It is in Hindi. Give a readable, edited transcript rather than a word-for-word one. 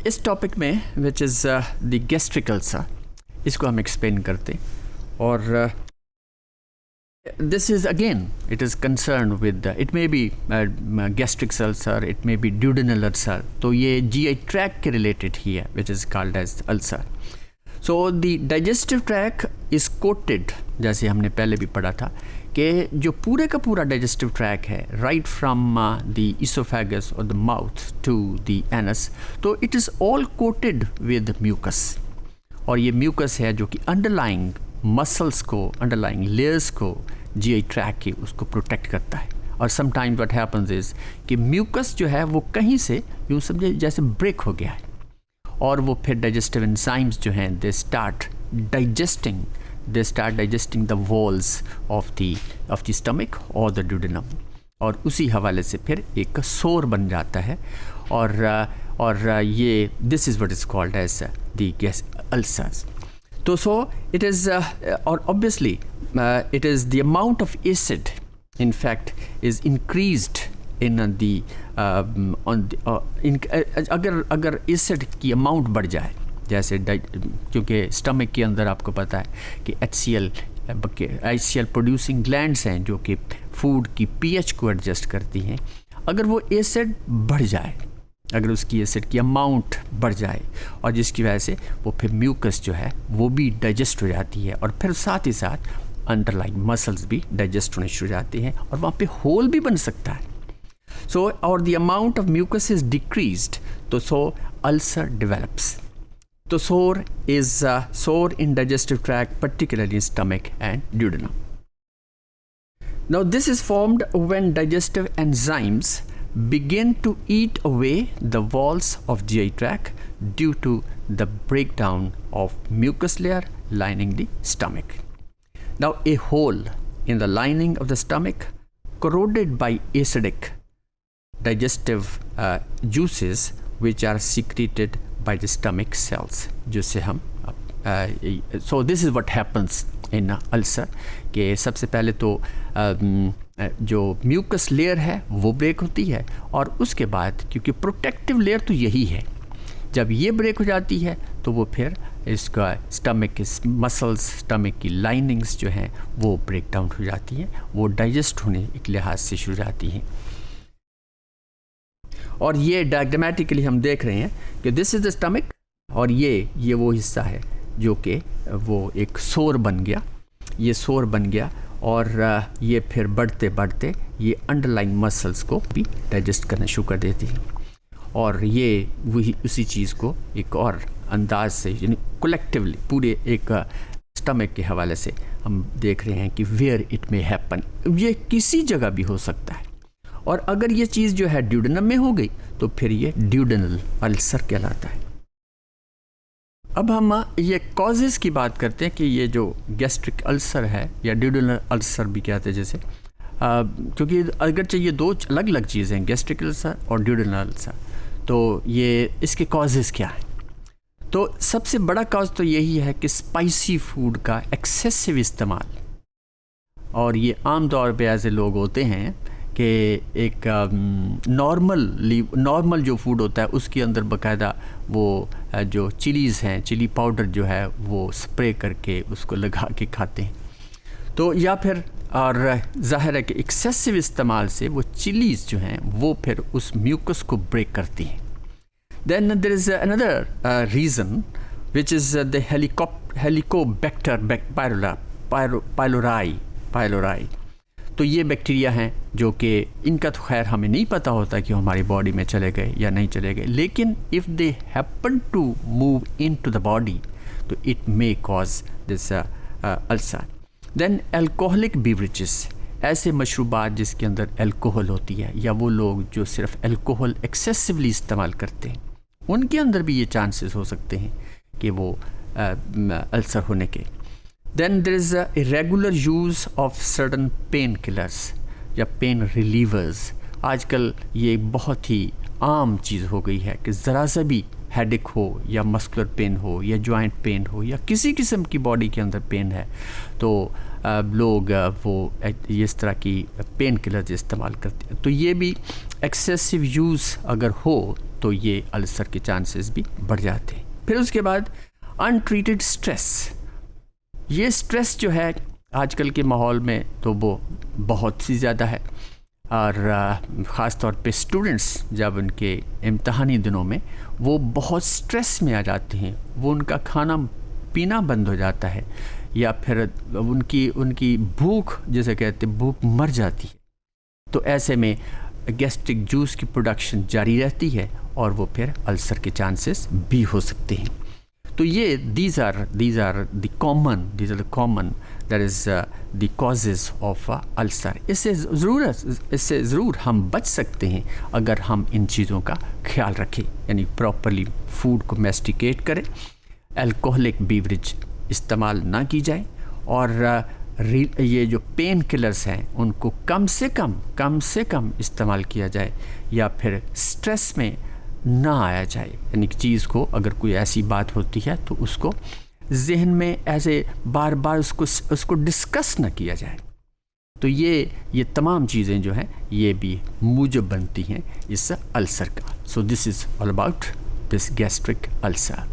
इस टॉपिक में विच इज़ द गैस्ट्रिक अल्सर, इसको हम एक्सप्लेन करते और this is again, it is concerned with it may be gastric ulcer, it may be duodenal ulcer. तो ये GI tract के related ही है, which is called as ulcer. So the digestive tract is coated, जैसे हमने पहले भी पढ़ा था कि जो पूरे का पूरा digestive tract है, right from the esophagus or the mouth to the anus, तो it is all coated with mucus. और ये mucus है जो कि underlying मसल्स को, अंडरलाइंग लेयर्स को, जीआई ट्रैक की उसको प्रोटेक्ट करता है. और समटाइम्स व्हाट हैपन्स इज कि म्यूकस जो है वो कहीं से यूँ समझे जैसे ब्रेक हो गया है और वो फिर डाइजेस्टिव एंजाइम्स जो हैं they start digesting the walls of the stomach और द ड्यूडेनम, और उसी हवाले से फिर एक सोर बन जाता है. और ये this is what is called as the gas ulcers. So it is, or obviously, it is the amount of acid, in fact, is increased in अगर acid की amount बढ़ जाए, जैसे क्योंकि stomach के अंदर आपको पता है कि HCl producing glands हैं जो कि food की pH को adjust करती हैं. अगर वो acid बढ़ जाए, अगर उसकी एसिड की अमाउंट बढ़ जाए और जिसकी वजह से वो फिर म्यूकस जो है वो भी डाइजेस्ट हो जाती है और फिर साथ ही साथ अंडरलाइंग मसल्स भी डाइजेस्ट होने शुरू हो जाते हैं और वहाँ पे होल भी बन सकता है. सो और the amount of mucus is decreased, तो सो अल्सर डेवलप्स. तो sore in digestive tract, particularly stomach and duodenum. Now this is formed when digestive enzymes begin to eat away the walls of GI tract due to the breakdown of mucus layer lining the stomach. Now a hole in the lining of the stomach corroded by acidic digestive juices which are secreted by the stomach cells, जिससे हम so this is what happens in ulcer कि सबसे पहले तो जो म्यूकस लेयर है वो ब्रेक होती है और उसके बाद क्योंकि प्रोटेक्टिव लेयर तो यही है, जब ये ब्रेक हो जाती है तो वो फिर इसका स्टमक के मसल्स, स्टमक की लाइनिंग्स जो हैं वो ब्रेक डाउन हो जाती हैं, वो डाइजेस्ट होने एक लिहाज से शुरू हो जाती हैं. और ये डायग्रामेटिकली हम देख रहे हैं कि दिस इज़ द स्टमक और ये वो हिस्सा है जो कि वो एक सोर बन गया, ये सोर बन गया और ये फिर बढ़ते बढ़ते ये अंडरलाइन मसल्स को भी डाइजेस्ट करना शुरू कर देती है और ये वही उसी चीज़ को एक और अंदाज से यानी कलेक्टिवली पूरे एक स्टमक के हवाले से हम देख रहे हैं कि वेयर इट मे हैपन, ये किसी जगह भी हो सकता है. और अगर ये चीज़ जो है ड्यूडेनम में हो गई तो फिर ये ड्यूडेनल अल्सर कहलाता है. अब हम ये कॉजेज़ की बात करते हैं कि ये जो गैस्ट्रिक अल्सर है या ड्यूडेनल अल्सर भी कहते हैं जैसे, क्योंकि अगर चाहिए दो अलग अलग चीज़ें हैं, गैस्ट्रिक अल्सर और ड्यूडेनल अल्सर, तो ये इसके कॉजेज़ क्या है. तो सबसे बड़ा कॉज तो यही है कि स्पाइसी फूड का एक्सेसिव इस्तेमाल. और ये आम तौर पे ऐसे लोग होते हैं कि एक नॉर्मल जो फूड होता है उसके अंदर बाकायदा वो जो चिलीज़ हैं, चिली पाउडर जो है वो स्प्रे करके उसको लगा के खाते हैं. तो या फिर और ज़ाहिर है कि एक्सेसिव इस्तेमाल से वो चिलीज़ जो हैं वो फिर उस म्यूकस को ब्रेक करती हैं. Then there is another reason which is the Helicobacter pylori. तो ये बैक्टीरिया हैं जो कि इनका तो खैर हमें नहीं पता होता कि हमारी बॉडी में चले गए या नहीं चले गए, लेकिन if they happen to move into the body तो it may cause this ulcer. Then alcoholic beverages, ऐसे मशरूबात जिसके अंदर अल्कोहल होती है या वो लोग जो सिर्फ अल्कोहल एक्सेसिवली इस्तेमाल करते हैं उनके अंदर भी ये चांसेस हो सकते हैं कि वो अल्सर होने के. Then there is a irregular use of certain painkillers या पेन रिलीवर्स. आजकल ये बहुत ही आम चीज़ हो गई है कि ज़रा सा भी हेडेक हो या मस्कुलर पेन हो या जॉइंट पेन हो या किसी किस्म की बॉडी के अंदर पेन है तो लोग वो इस तरह की पेन किलर्स इस्तेमाल करते हैं. तो ये भी एक्सेसिव यूज़ अगर हो तो ये अल्सर के चांसेस भी बढ़ जाते हैं। फिर उसके बाद अनट्रीटेड स्ट्रेस। ये स्ट्रेस जो है आजकल के माहौल में तो वो बहुत सी ज़्यादा है, और ख़ास तौर पे स्टूडेंट्स जब उनके इम्तहानी दिनों में वो बहुत स्ट्रेस में आ जाते हैं, वो उनका खाना पीना बंद हो जाता है, या फिर उनकी भूख, जैसे कहते हैं, भूख मर जाती है। तो ऐसे में गैस्ट्रिक जूस की प्रोडक्शन जारी रहती है और वो फिर अल्सर के चांसेस भी हो सकते हैं। तो ये these are the common that is the causes of ulcer। इससे ज़रूर हम बच सकते हैं अगर हम इन चीज़ों का ख्याल रखें, यानी प्रॉपरली फूड को मैस्टिकेट करें, अल्कोहलिक बीवरेज इस्तेमाल ना की जाए, और ये जो पेन किलर्स हैं उनको कम से कम इस्तेमाल किया जाए, या फिर स्ट्रेस में ना आया जाए। यानी कि चीज़ को, अगर कोई ऐसी बात होती है तो उसको जहन में ऐसे बार बार उसको डिस्कस ना किया जाए। तो ये तमाम चीज़ें जो हैं ये भी मूजब बनती हैं इस अल्सर का। So this is all about this gastric ulcer.